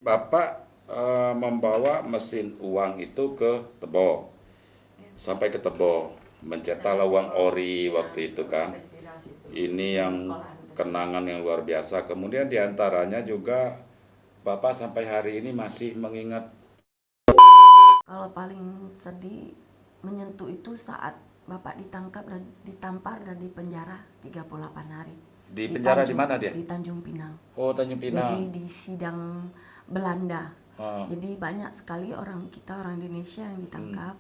Bapak membawa mesin uang itu ke Tebo, sampai ke Tebo, mencetak uang ori waktu itu kan. Ini yang kenangan yang luar biasa. Kemudian diantaranya juga Bapak sampai hari ini masih mengingat. Kalau paling sedih menyentuh itu saat Bapak ditangkap dan ditampar dan dipenjara 38 hari. Di penjara di mana dia? Di Tanjung Pinang. Oh, Tanjung Pinang. Jadi di sidang Belanda. Oh. Jadi banyak sekali orang Indonesia yang ditangkap.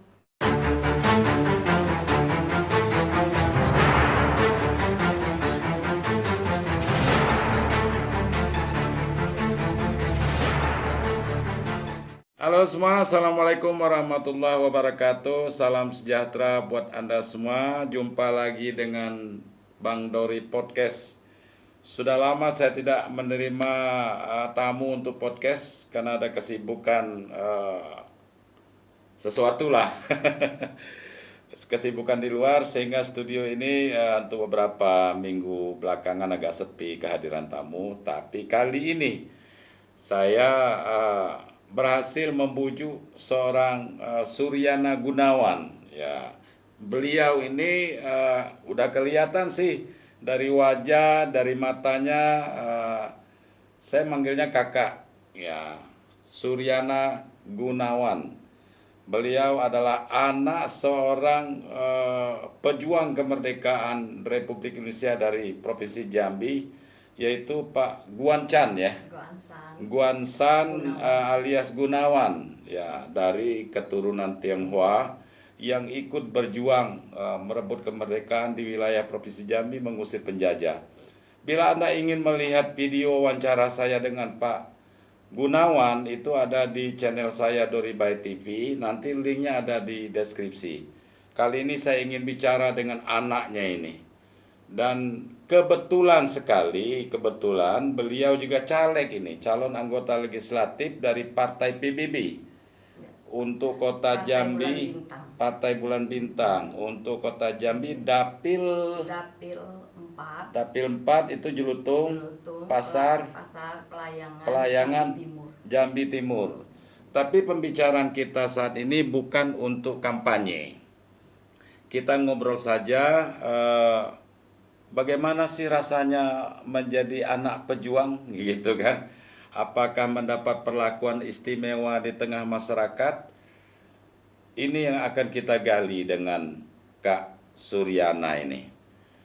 Halo semua, Assalamualaikum warahmatullahi wabarakatuh. Salam sejahtera buat Anda semua. Jumpa lagi dengan Bang Dori Podcast. Sudah lama saya tidak menerima tamu untuk podcast karena ada kesibukan sesuatu lah. Kesibukan di luar sehingga studio ini untuk beberapa minggu belakangan agak sepi kehadiran tamu. Tapi kali ini saya berhasil membujuk seorang Suryana Gunawan. Ya, beliau ini udah kelihatan sih dari wajah, dari matanya. Saya manggilnya kakak. Ya, Suryana Gunawan. Beliau adalah anak seorang pejuang kemerdekaan Republik Indonesia dari Provinsi Jambi, yaitu Pak Guancan ya. Guansan alias Gunawan ya, dari keturunan Tionghoa yang ikut berjuang merebut kemerdekaan di wilayah Provinsi Jambi, mengusir penjajah. Bila Anda ingin melihat video wawancara saya dengan Pak Gunawan, itu ada di channel saya Dori by TV, nanti linknya ada di deskripsi. Kali ini saya ingin bicara dengan anaknya ini. Dan kebetulan sekali, beliau juga caleg ini, calon anggota legislatif dari Partai PBB untuk Kota Jambi, Partai Bulan Bintang untuk Kota Jambi, Dapil 4 itu Jelutung, Pasar Pelayangan, Jambi Timur. Tapi pembicaraan kita saat ini bukan untuk kampanye. Kita ngobrol saja. Bagaimana sih rasanya menjadi anak pejuang gitu kan? Apakah mendapat perlakuan istimewa di tengah masyarakat? Ini yang akan kita gali dengan Kak Suryana ini.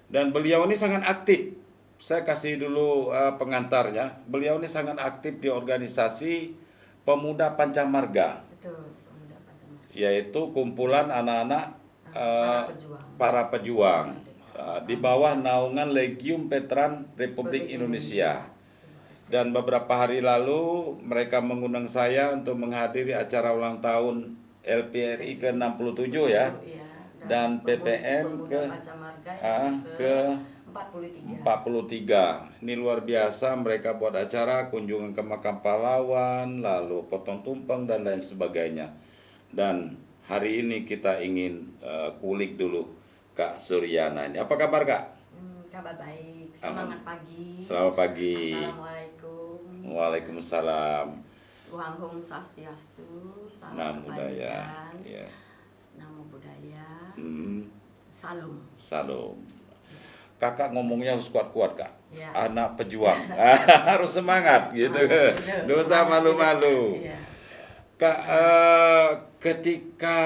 Dan beliau ini sangat aktif. Saya kasih dulu pengantarnya. Beliau ini sangat aktif di organisasi Pemuda Pancamarga. Betul, Pemuda Pancamarga. Yaitu kumpulan anak-anak para pejuang. Di bawah naungan Legium Veteran Republik Indonesia. Dan beberapa hari lalu mereka mengundang saya untuk menghadiri acara ulang tahun LPRI ke-67 ya. Dan PPM ke 43. Ini luar biasa, mereka buat acara kunjungan ke makam pahlawan, lalu potong tumpeng dan lain sebagainya. Dan hari ini kita ingin kulik dulu Kak Suryana ini. Apa kabar Kak? Kabar baik. Semangat pagi. Selamat pagi. Assalamualaikum. Waalaikumsalam. Wahum Swastiastu. Salam budaya. Ya. Namo budaya. Salam. Salam. Kakak ngomongnya harus kuat-kuat Kak. Ya. Anak pejuang. Harus semangat gitu. Dosa malu-malu. Ya. Kak, ketika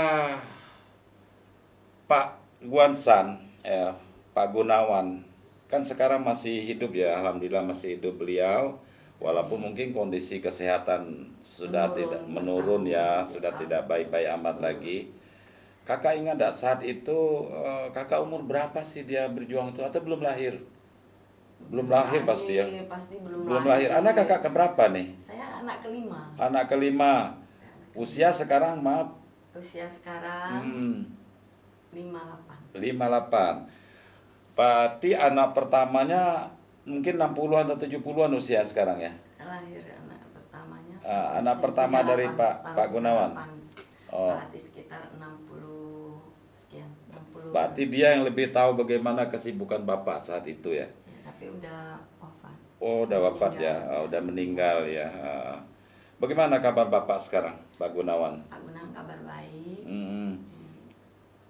Pak Guansan, Pak Gunawan, kan sekarang masih hidup ya, alhamdulillah masih hidup beliau, walaupun mungkin kondisi kesehatan sudah tidak menurun ya, sudah tidak baik-baik amat lagi. Kakak ingat enggak saat itu kakak umur berapa sih dia berjuang itu, atau belum lahir? Belum lahir pasti ya. Pasti belum lahir. Anak kakak keberapa nih? Saya anak kelima. Anak kelima. Usia sekarang maaf? Usia sekarang 58. Berarti anak pertamanya mungkin 60-an atau 70-an usia sekarang ya? Lahir anak pertamanya. Anak pertama dari Pak Gunawan. Oh. Berarti sekitar 60 sekian, 60. Berarti dia yang lebih tahu bagaimana kesibukan Bapak saat itu ya? Ya, tapi udah wafat. Oh, udah wafat ya. Udah meninggal ya. Bagaimana kabar Bapak sekarang, Pak Gunawan? Pak Gunawan kabar baik. Hmm.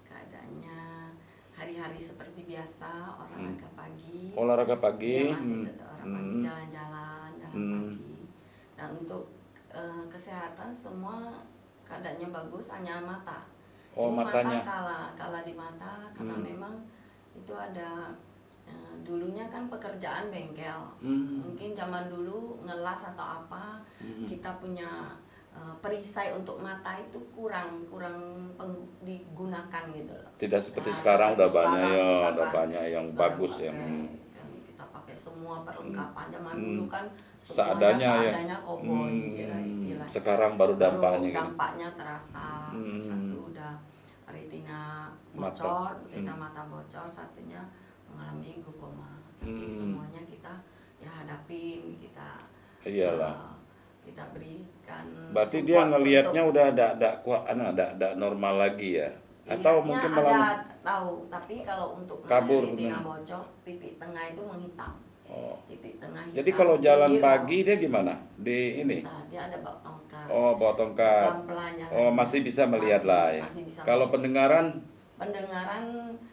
Keadaannya hari-hari seperti biasa, olahraga pagi. Olahraga pagi. Iya, masih tetap orang pagi jalan-jalan pagi. Dan untuk kesehatan semua keadaannya bagus, hanya mata. Oh, Ini matanya. mata kalah di mata karena memang itu ada dulunya kan pekerjaan bengkel. Mungkin zaman dulu ngelas atau apa, kita punya perisai untuk mata itu kurang digunakan gitu loh. Tidak seperti Nah, sekarang udah sekarang banyak ya, kita udah kan banyak yang sekarang bagus ya. kan kita pakai semua perlengkapan. Zaman dulu kan Seadanya ya. seadanya koboi gitu istilahnya. Sekarang baru dampaknya gitu. Dampaknya terasa. Satu udah retina bocor, retina mata bocor, satunya mengalami glaukoma. Tapi semuanya kita ya hadapin, kita Iyalah. kita berikan. Berarti support dia ngelihatnya untuk- udah ada normal lagi ya? Atau lihatnya mungkin ada malah tahu, tapi kalau untuk kabur, retina bocor, titik tengah itu menghitam. Titik tengah hitam. jadi kalau jalan pinggir pagi dia gimana? Di ini? bisa, dia ada bawa tongkat. Oh, bawa tongkat. Pelan-pelannya Oh, lagi. masih bisa melihat lah ya. Masih bisa Kalau melihat. pendengaran Pendengaran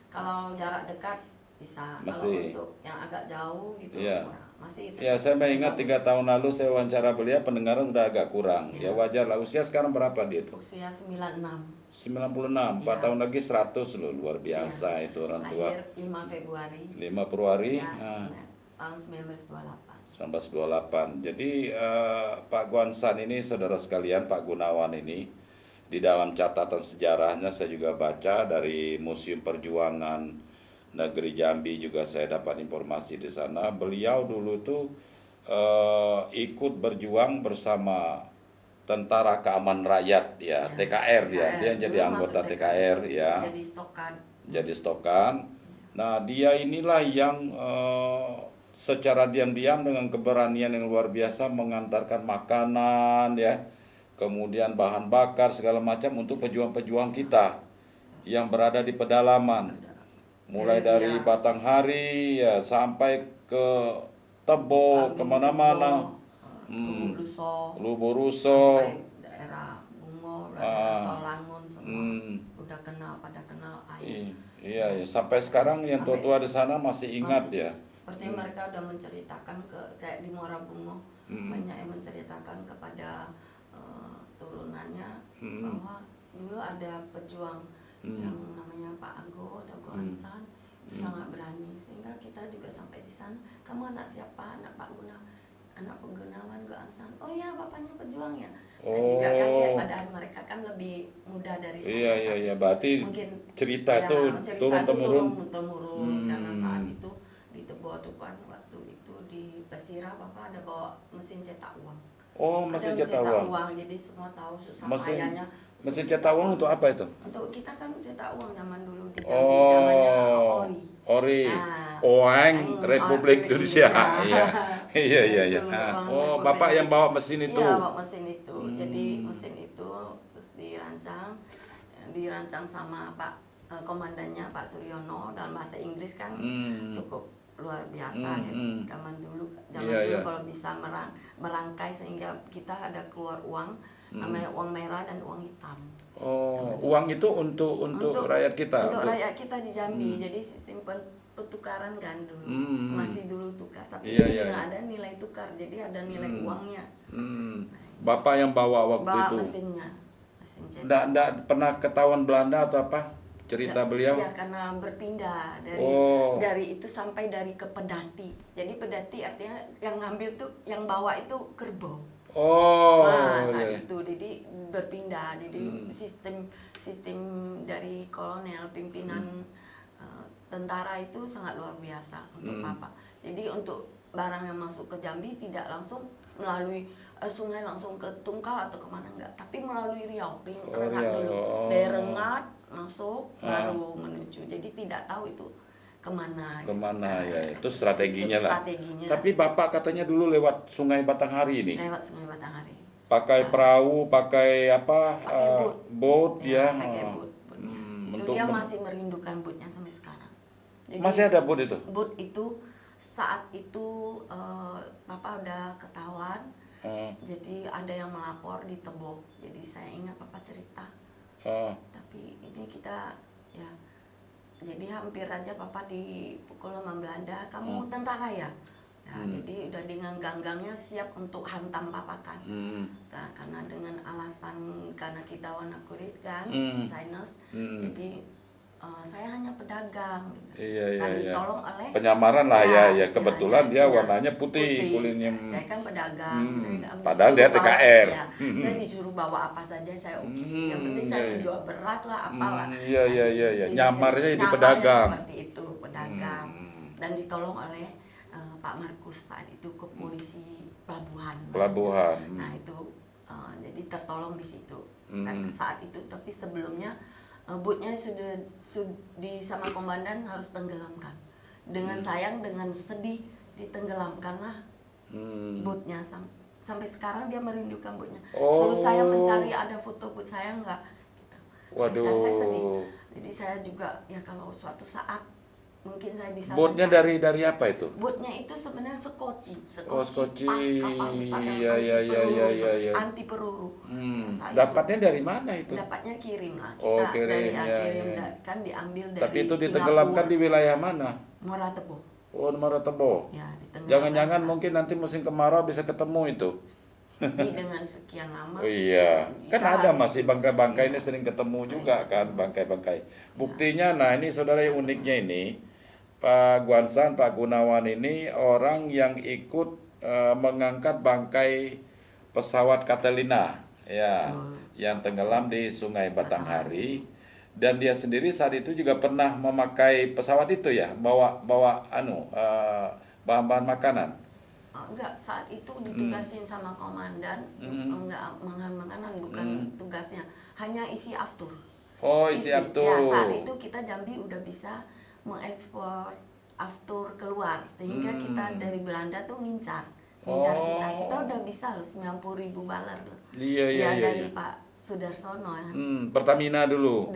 kalau jarak dekat bisa. Masih. Kalau untuk yang agak jauh gitu Iya. kurang. Masih itu. ya saya ingat Masih 3 tahun lalu saya wawancara beliau, pendengaran udah agak kurang. Ya wajar lah, usia sekarang berapa dia tuh? usia 96. 96, 4 tahun lagi 100 loh, luar biasa itu orang tua. Lahir 5 Februari. 5 Februari Ya, nah, tahun 1928. 1928. Jadi Pak Guansan ini, saudara sekalian, Pak Gunawan ini, di dalam catatan sejarahnya saya juga baca dari Museum Perjuangan Negeri Jambi, juga saya dapat informasi di sana. Beliau dulu tuh ikut berjuang bersama Tentara Keamanan Rakyat ya, TKR dia jadi Dulu anggota masuk TKR ya. Jadi stokan. Jadi stokan. Nah, dia inilah yang secara diam-diam dengan keberanian yang luar biasa mengantarkan makanan ya, kemudian bahan bakar segala macam untuk pejuang-pejuang kita yang berada di pedalaman. Mulai dari Batanghari ya sampai ke Tebo, kemana-mana. Luboruso. Sampai daerah Bungo, daerah Solangun semua udah pada kenal air. Iya, sampai sekarang yang tua-tua di sana masih ingat ya. Seperti mereka udah menceritakan kayak di Muara Bungo, banyak yang menceritakan kepada turunannya bahwa dulu ada pejuang yang namanya Pak Ago, Dago Ansan, itu sangat berani, sehingga kita juga sampai di sana. Kamu anak siapa? Anak Pak Gunawan Go Ansan. Oh iya, bapaknya pejuang ya. Saya juga kaget, padahal mereka kan lebih muda dari saya. Iya, berarti mungkin cerita ya, itu turun-temurun. Karena saat itu di Tebo tuh kan, waktu itu di Basira Bapak ada bawa mesin cetak uang. Oh, mesin cetak uang. Jadi semua tahu susah Mesin payahnya. mesin cetak uang untuk apa itu? Untuk kita kan cetak uang zaman dulu di Jambi, namanya Ori. Nah, Oeng Republik Indonesia. Iya. Iya. Itu Oh, Bapak yang bawa mesin itu. Iya, bawa mesin itu. Jadi mesin itu terus dirancang sama Pak komandannya Pak Suryono, dalam bahasa Inggris kan cukup luar biasa ya. Zaman dulu kalau bisa merangkai sehingga kita ada keluar uang namanya uang merah dan uang hitam. Oh, uang itu untuk rakyat kita. Untuk rakyat kita di Jambi. Jadi sistem pertukaran kan dulu. Masih dulu tukar, tapi tidak ada nilai tukar. Jadi ada nilai uangnya. Bapak yang bawa waktu bawa itu. mesinnya. Mesin cetak. Nggak pernah ketahuan Belanda atau apa? Cerita beliau? Ya, karena berpindah dari itu sampai dari ke pedati. Jadi pedati artinya yang ngambil tuh, yang bawa itu kerbau. Oh. Saat itu jadi berpindah. Jadi sistem dari kolonel pimpinan tentara itu sangat luar biasa untuk Bapak. Jadi untuk barang yang masuk ke Jambi tidak langsung melalui sungai langsung ke Tungkal atau kemana enggak, tapi melalui Riau, Rengat dulu. Dari Rengat masuk baru menuju. Jadi tidak tahu itu kemana ya, itu strateginya lah. Strateginya. Tapi Bapak katanya dulu lewat Sungai Batanghari ini. Lewat Sungai Batanghari. Pakai perahu, pakai apa? Pakai boat ya. Pakai boat. Itu dia masih merindukan boatnya sampai sekarang. Jadi, masih ada boat itu? Boat itu saat itu Bapak udah ketahuan Oh. Jadi ada yang melapor di Tebo. Jadi saya ingat papa cerita. Oh. Tapi ini kita ya, jadi hampir aja papa dipukul sama Belanda. Kamu tentara ya? Nah, jadi udah dengan ganggangnya siap untuk hantam papa kan. Nah, karena dengan alasan karena kita warna kulit kan, Chinese. Jadi saya hanya pedagang. Iya, Dan iya. ditolong oleh Penyamaran lah ya, istilahnya, kebetulan dia iya, warnanya putih, kulitnya. Saya kan pedagang. Padahal dia Disuruh bawa, TKR. ya, saya disuruh bawa apa saja saya oke. Yang penting saya Iya. menjual beras lah, apalah. Iya, iya, Nah, iya, iya. jadi Nyamarnya jadi nyamarnya pedagang. seperti itu, pedagang. Dan ditolong oleh Pak Markus saat itu ke polisi pelabuhan. Pelabuhan. Nah itu jadi tertolong di situ. Dan saat itu, tapi sebelumnya bootnya sudah di sama komandan harus tenggelamkan. Dengan sayang, dengan sedih ditenggelamkanlah bootnya. Sampai sekarang dia merindukan bootnya. Suruh saya mencari ada foto boot saya enggak. Gitu. Sampai sekarang saya sedih. Jadi saya juga ya kalau suatu saat mungkin saya bisa. Bootnya dari apa itu? Bootnya itu sebenarnya Skoci Skoci. pas kapal besar yang anti peluru. Dapatnya dari mana itu? Dapatnya kirim lah. Oh, Kita kirim, kirim ya. kan diambil dari Tapi itu Singapura. ditenggelamkan di wilayah mana? Muara Tebo. Oh, Muara Tebo. Ya, ditenggelamkan. Jangan-jangan mungkin nanti musim kemarau bisa ketemu itu. Jadi dengan sekian lama. Oh iya, kan ada masih bangkai-bangkai ini sering ketemu Sering juga kan, bangkai-bangkai. Buktinya, nah ini saudara yang uniknya ini, Pak Guansan, Pak Gunawan ini orang yang ikut mengangkat bangkai pesawat Catalina, ya, yang tenggelam di Sungai Batanghari. Dan dia sendiri saat itu juga pernah memakai pesawat itu ya, bawa bahan-bahan makanan. Enggak, saat itu ditugasin sama komandan, enggak makanan bukan tugasnya, hanya isi aftur. Oh, isi aftur. Ya, saat itu kita Jambi udah bisa mengekspor aftur keluar, sehingga kita dari Belanda tuh ngincar kita udah bisa loh 90.000 baler loh. Iya. Dari Pak Sudarsono ya. Pertamina dulu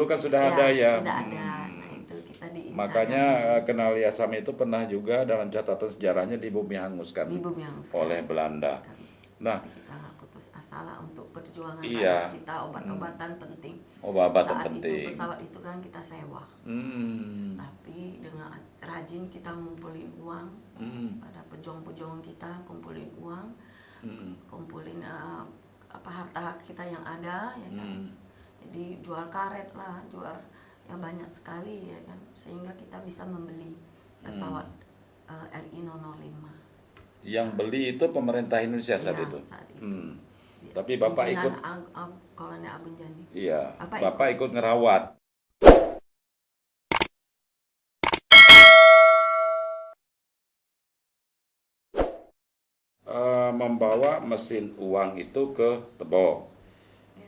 kan sudah ada ya. Sudah ada. Nah itu kita diincar. Makanya Kenali Asam itu pernah juga dalam catatan sejarahnya di bumi hanguskan oleh Belanda. Nah, kita nggak putus asa lah untuk perjuangan kita, obat-obatan penting. Obat-obatan saat penting. Itu pesawat itu kan kita sewa. Tapi dengan rajin kita ngumpulin uang, pada pejuang-pejuang kita kumpulin uang, kumpulin harta kita yang ada ya kan. Jadi jual karet lah, jual ya banyak sekali ya kan, sehingga kita bisa membeli pesawat RI 005. Yang beli itu pemerintah Indonesia saat itu. Tapi Bapak ikut Kolonel Abun Jani. Iya, Bapak ikut ngerawat. Membawa mesin uang itu ke Tebo.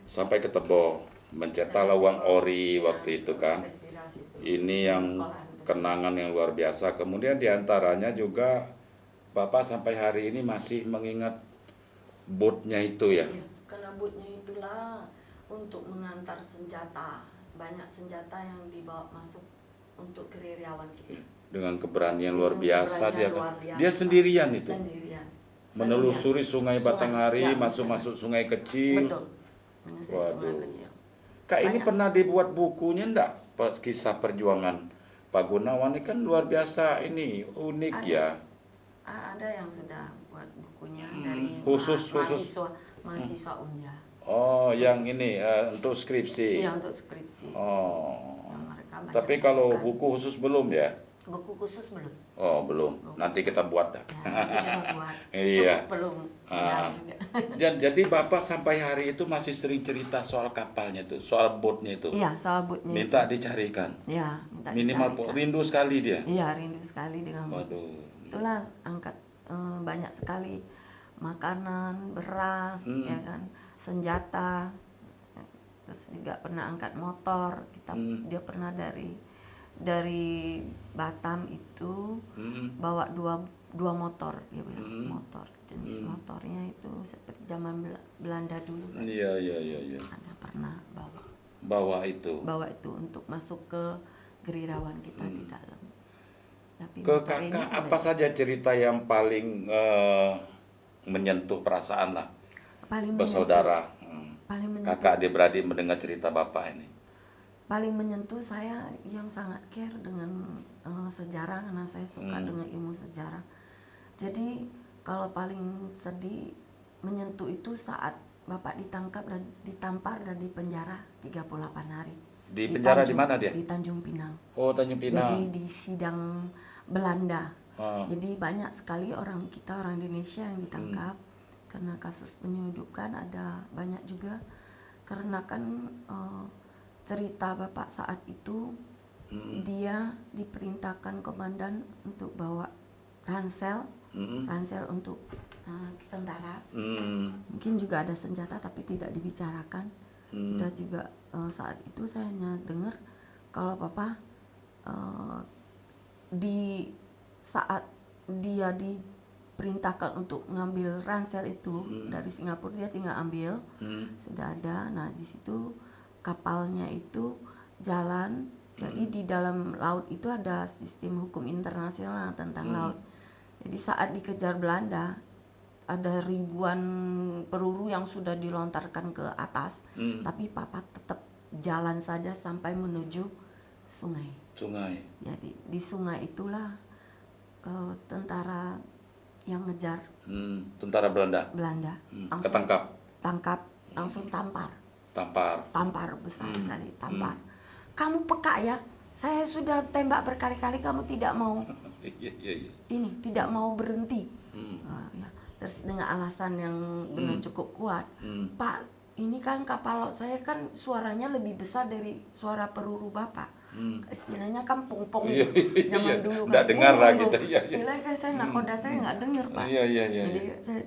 Sampai ke Tebo, mencetaklah uang ori waktu itu kan. Ini yang kenangan yang luar biasa. Kemudian diantaranya juga Bapak sampai hari ini masih mengingat bootnya itu ya. Karena bootnya itulah untuk mengantar senjata. Banyak senjata yang dibawa masuk untuk gerilyawan kita. Dengan keberanian luar biasa dia kan. Dia sendirian itu. Menelusuri Sungai Batanghari, masuk-masuk sungai kecil. Betul. Sungai kecil. Kak, ini pernah dibuat bukunya enggak? Kisah perjuangan Pak Gunawan ini kan luar biasa, ini unik ya. Ada yang sudah buat bukunya dari mahasiswa Unja. Oh, yang ini untuk skripsi. Iya, untuk skripsi. Oh. Mereka tapi kalau buku khusus belum ya? Buku khusus belum. Oh, belum. Nanti kita buat dah. Ya, kita buat. Iya. Belum. Juga. Jadi Bapak sampai hari itu masih sering cerita soal kapalnya itu, soal boatnya itu. Iya, soal boatnya. Minta dicarikan. Iya, minta minimal dicarikan. Rindu sekali dia. Iya, rindu sekali dengan. Waduh. Itulah angkat banyak sekali makanan, beras, ya kan, senjata. Terus juga pernah angkat motor. Dia pernah dari Batam itu bawa dua motor, dia bilang motor, jenis motornya itu seperti zaman Belanda dulu kan. Iya. Ada pernah bawa itu untuk masuk ke gerilyawan kita di dalam. Tapi ke kakak apa saja cerita yang paling menyentuh perasaan lah Paling menyentuh, bersaudara, paling menyentuh, kakak adik-beradik mendengar cerita Bapak ini? paling menyentuh saya yang sangat care dengan sejarah, karena saya suka dengan ilmu sejarah. Jadi kalau paling sedih menyentuh itu saat Bapak ditangkap dan ditampar dan dipenjara 38 hari. Di penjara di Tanjung- mana dia? Di Tanjung Pinang. Oh, Tanjung Pinang. Jadi di sidang Belanda. Ah. Jadi banyak sekali orang kita, orang Indonesia yang ditangkap karena kasus penyelundupan, ada banyak juga karena kan cerita Bapak saat itu dia diperintahkan komandan untuk bawa ransel untuk tentara. Mungkin juga ada senjata tapi tidak dibicarakan. Kita juga saat itu saya hanya dengar kalau Papa di saat dia diperintahkan untuk ngambil ransel itu dari Singapura, dia tinggal ambil, sudah ada. Nah di situ kapalnya itu jalan. Jadi di dalam laut itu ada sistem hukum internasional tentang laut. Jadi saat dikejar Belanda ada ribuan peluru yang sudah dilontarkan ke atas, tapi Papa tetap jalan saja sampai menuju sungai. Jadi di sungai itulah tentara yang ngejar Tentara Belanda. langsung tangkap, langsung tampar besar kali, tampar. Kamu peka ya, saya sudah tembak berkali-kali, kamu tidak mau ini, tidak mau berhenti. Ya. Terus dengan alasan yang benar cukup kuat, Pak, ini kan kapal laut saya kan suaranya lebih besar dari suara peluru Bapak. Istilahnya kan pung-pung zaman dulu kan. Nggak dengar lah gitu. Istilahnya kan saya nakoda saya nggak dengar, Pak. Jadi saya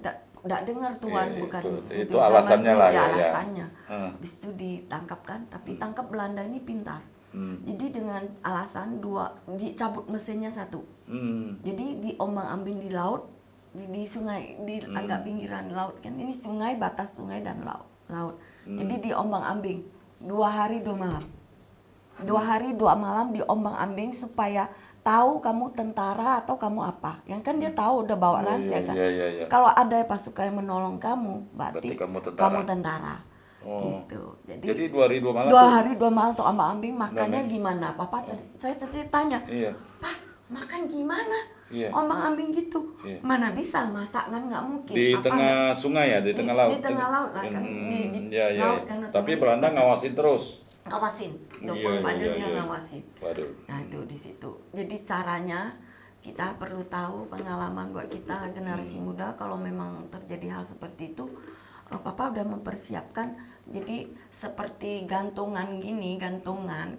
tidak dengar Tuan, bukan itu alasannya lah ya. Alasannya. Habis itu ditangkap kan, tapi tangkap Belanda ini pintar. Jadi dengan alasan dua, dicabut mesinnya satu. Jadi diombang-ambing di laut, di sungai, di agak pinggiran laut kan, ini sungai, batas sungai dan laut. Jadi diombang-ambing 2 hari 2 malam. 2 hari 2 malam diombang-ambing supaya tahu kamu tentara atau kamu apa. Yang kan dia tahu udah bawa ransel kan. Kalau ada pasukan yang menolong kamu, berarti kamu tentara. Gitu. Jadi 2 hari 2 malam. 2 hari 2 malam tuh ombang-ambing, makannya gimana? Papa saya tanya. Pak, makan gimana? Ombang-ambing gitu. Mana bisa masak kan, nggak mungkin. Di tengah sungai ya, di tengah laut. Di tengah laut lah kan. Laut kan. Tapi Belanda ngawasin terus. Ngawasin. 24 jam dia ngawasin. Waduh. Nah, itu di situ. Jadi caranya kita perlu tahu, pengalaman buat kita generasi muda, kalau memang terjadi hal seperti itu, Papa udah mempersiapkan. Jadi seperti gantungan gini,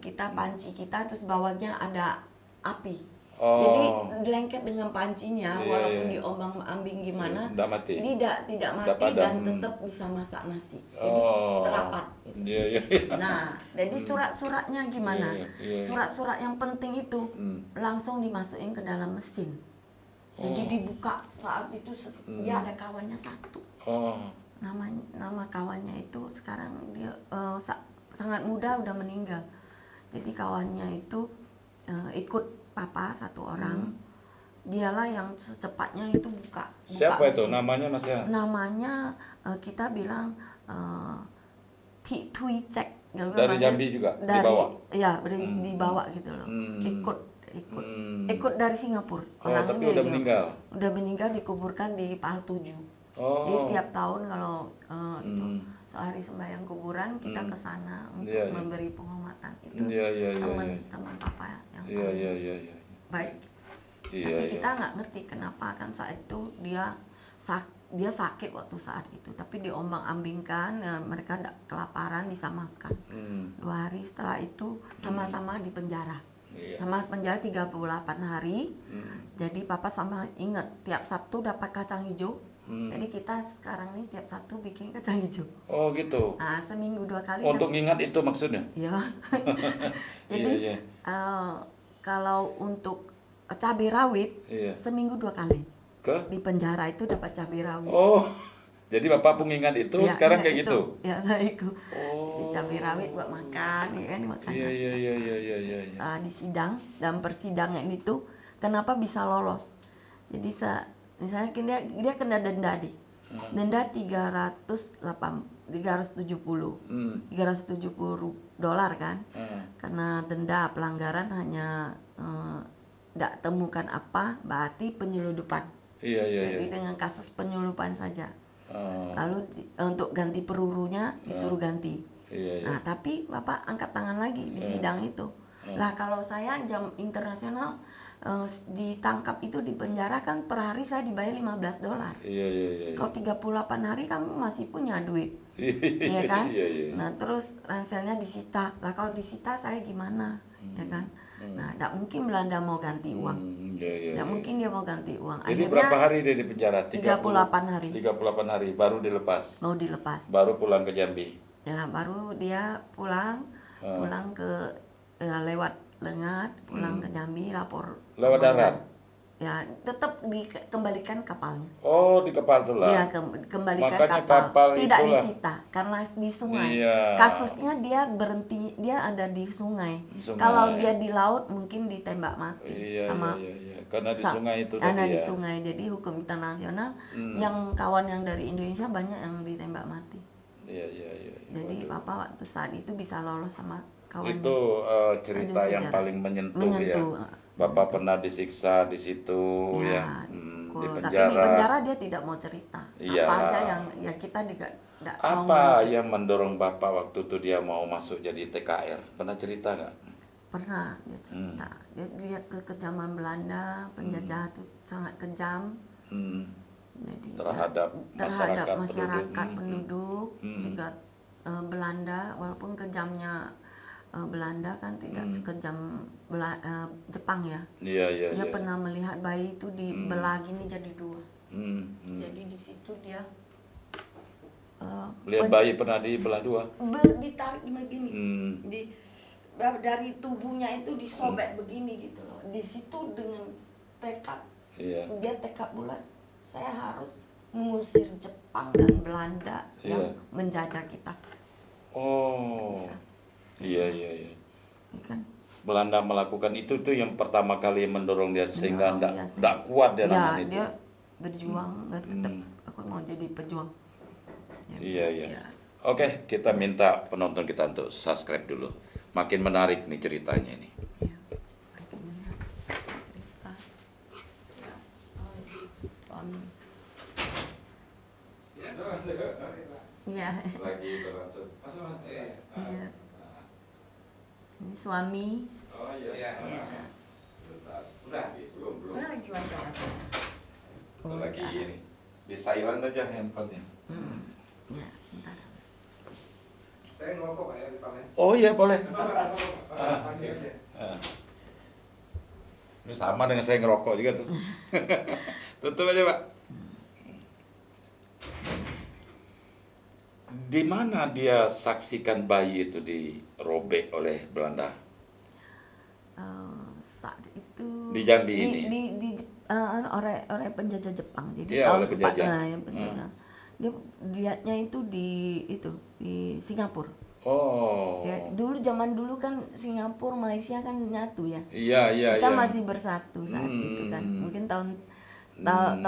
kita panci kita, terus bawahnya ada api. Jadi lengket dengan pancinya, walaupun diombang-ambing gimana, tidak mati dan tetap bisa masak nasi. Jadi rapat. Nah, jadi surat-suratnya gimana? Surat-surat yang penting itu langsung dimasukin ke dalam mesin. Jadi dibuka saat itu, dia ada kawannya satu. Nama kawannya itu sekarang dia sangat muda, udah meninggal. Jadi kawannya itu ikut Papa satu orang. Dialah yang secepatnya itu buka Siapa itu? mesin. Namanya masih? Namanya kita bilang Tui Cek. Dari Jambi juga? Dibawa? Iya, dibawa gitu loh. Ikut dari Singapura. Tapi udah meninggal? Udah meninggal, dikuburkan di Pal 7. Jadi tiap tahun kalau itu sehari sembahyang kuburan, kita ke sana untuk memberi penghormatan. Itu teman Papa yang baik. Tapi kita nggak ngerti kenapa kan saat itu dia sakit waktu saat itu, tapi diombang-ambingkan, mereka kelaparan, bisa makan. 2 hari setelah itu sama-sama di penjara. Sama penjara 38 hari. Jadi Papa sama ingat tiap Sabtu dapat kacang hijau. Jadi kita sekarang nih tiap Sabtu bikin kacang hijau. Oh gitu. Nah, seminggu 2 kali. Untuk ngingat itu maksudnya? Iya. Jadi kalau untuk cabai rawit seminggu 2 kali. Di penjara itu dapat cabai rawit. Oh, jadi Bapak pengingat itu sekarang kayak gitu? Ya, saya ikut. Di cabai rawit buat makan, ya kan, makan nasi. Setelah disidang, dalam persidangan itu, kenapa bisa lolos? Jadi misalnya dia kena denda denda 370 dolar kan, karena denda pelanggaran hanya tidak temukan apa, berarti penyeludupan. Jadi dengan kasus penyeludupan saja. Lalu untuk ganti pelurunya disuruh ganti. Nah tapi Bapak angkat tangan lagi di sidang itu. Lah kalau saya jam internasional ditangkap itu di penjara kan per hari saya dibayar 15 dolar. Kalau 38 hari kamu masih punya duit. Iya kan? Nah terus ranselnya disita. Lah kalau disita saya gimana? Ya kan? Nah tidak mungkin Belanda mau ganti uang. Tidak mungkin dia mau ganti uang. Jadi Akhirnya berapa hari dia di penjara? 38 hari. 38 hari baru dilepas. Mau dilepas. Baru pulang ke Jambi. Ya baru dia pulang ke lewat Lengat, pulang ke Jambi, lapor. Lewat darat? Ya tetap dikembalikan kapalnya. Oh di kapal tuh lah. Iya kembalikan Makanya kapal. Tidak itulah. disita karena di sungai. Iya. Kasusnya dia berhenti, dia ada di sungai. Kalau dia di laut mungkin ditembak mati sama. Karena di sungai itu karena tadi di ya. sungai. Jadi hukum internasional yang kawan yang dari Indonesia banyak yang ditembak mati. Iya. Jadi Papa waktu saat itu bisa lolos sama kawannya. Itu cerita yang paling menyentuh ya. Bapak pernah disiksa di situ ya. Di penjara. Tapi di penjara dia tidak mau cerita. Iya. Apa aja yang ya kita tidak mau. Apa yang mendorong Bapak waktu itu dia mau masuk jadi TKR? Pernah cerita nggak? Pernah dia cerita. Dia lihat kekejaman Belanda, penjajah itu sangat kejam. Jadi terhadap masyarakat penduduk juga Belanda, walaupun kejamnya Belanda kan tidak sekejam Jepang ya. Iya. Dia pernah melihat bayi itu dibelah gini jadi dua. Jadi di situ dia lihat bayi pernah dibelah dua. Ditarik begini. Dari tubuhnya itu disobek begini gitu loh. Di situ dengan tekad. Dia tekad bulat. Saya harus mengusir Jepang dan Belanda yang menjajah kita. Bisa. Iya. Kan? Belanda melakukan itu tuh yang pertama kali mendorong dia sehingga tidak kuat dia nahan itu. Dia berjuang, tetap aku mau jadi pejuang. Iya. Oke, kita minta penonton kita untuk subscribe dulu. Makin menarik nih ceritanya ini. Makin menarik cerita. Suami. Iya. Lagi berlangsung. Iya. Ini suami. Oh iya. Sebentar. Udah, belum. Mana lagi wawancara? Lagi ini. Di silent aja handphonenya. Ya, bentar. Saya ngerokok Pak ya di depannya. Oh iya boleh. Pagi aja. Ini sama dengan saya ngerokok juga tuh. Tutup aja Pak. Di mana dia saksikan bayi itu dirobek oleh Belanda? Saat itu Di Jambi ini? oleh penjajah Jepang. Jadi Iya, tahun oleh penjajah. penjajah. Dia lihatnya itu di Singapura. Oh. Ya, zaman dulu kan Singapura, Malaysia kan nyatu ya. Iya. Kita masih bersatu saat itu kan. Mungkin tahun 10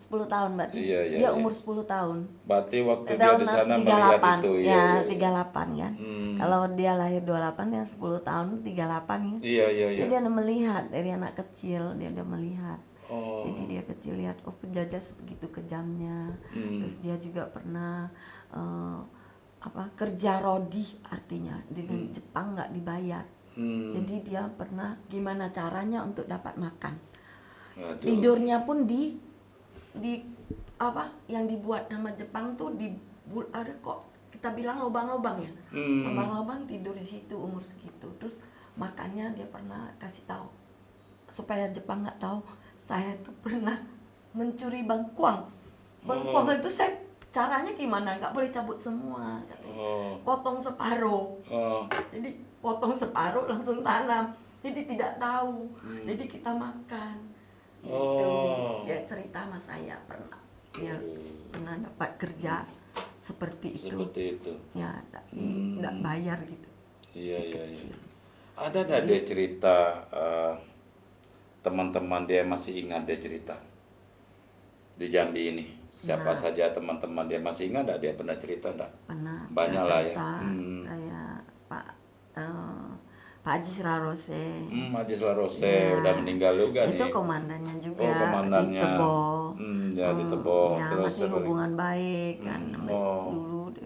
tahun berarti. Iya, dia umur 10 tahun. Berarti waktu dia di sana melihat itu. Ya, 38 kan. Kalau dia lahir 28 yang 10 tahun 38 kan. Iya. Jadi dia udah melihat dari anak kecil, dia udah melihat. Oh. Jadi dia kecil lihat penjajah sebegitu kejamnya. Terus dia juga pernah kerja rodi, artinya dengan Jepang nggak dibayar. Jadi dia pernah gimana caranya untuk dapat makan. Aduh. Tidurnya pun di yang dibuat nama Jepang tuh ada kok kita bilang lubang-lubang ya. Lubang-lubang tidur di situ umur segitu. Terus makannya dia pernah kasih tahu supaya Jepang nggak tahu saya tuh pernah mencuri bangkuang. Bangkuang itu saya caranya gimana? Nggak boleh cabut semua katanya. Potong separuh. Jadi potong separuh langsung tanam. Jadi tidak tahu. Jadi kita makan. Gitu. Dia cerita sama saya pernah. Dia pernah dapat kerja seperti itu. Ya, tidak bayar gitu. Iya. Ada nggak dia cerita teman-teman dia masih ingat dia cerita di Jambi ini? Siapa Nah. saja teman-teman dia, masih ingat enggak dia pernah cerita enggak? Pernah Banyak lah ya. cerita kayak Pak Haji Srarose. Haji Slarose Ya, udah meninggal juga itu nih. komandannya juga Oh, di komandannya. Tebo. Ya di Tebo. Ya, Terus masih hubungan baik kan. oh.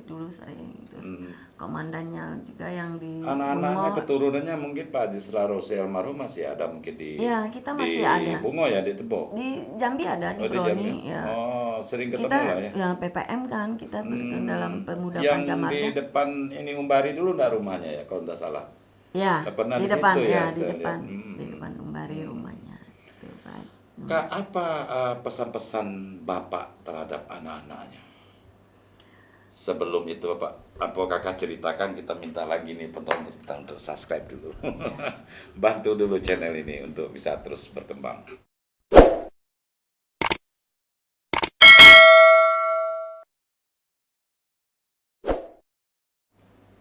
Dulu sering. Terus komandannya juga yang di Anak-anaknya Bungo. keturunannya mungkin Pak Haji Slarose almarhum masih ada mungkin di Ya, kita masih di ada. Bungo ya, di Tebo. Di Jambi ada, di Oh, di Jambi. Broni ya. Oh, sering ketemu Kita lah ya. ya PPM kan, kita dalam pemuda Yang Pancamarga. di depan ini Umbari dulu enggak rumahnya ya kalau enggak salah. Ya, Pernah di di depan situ ya, di saya depan, lihat. di depan Umbari rumahnya. Itu Pak. Kak, apa pesan-pesan Bapak terhadap anak-anaknya? Sebelum itu Bapak, apa Kakak ceritakan, kita minta lagi nih penonton kita untuk subscribe dulu. Bantu dulu channel ini untuk bisa terus berkembang.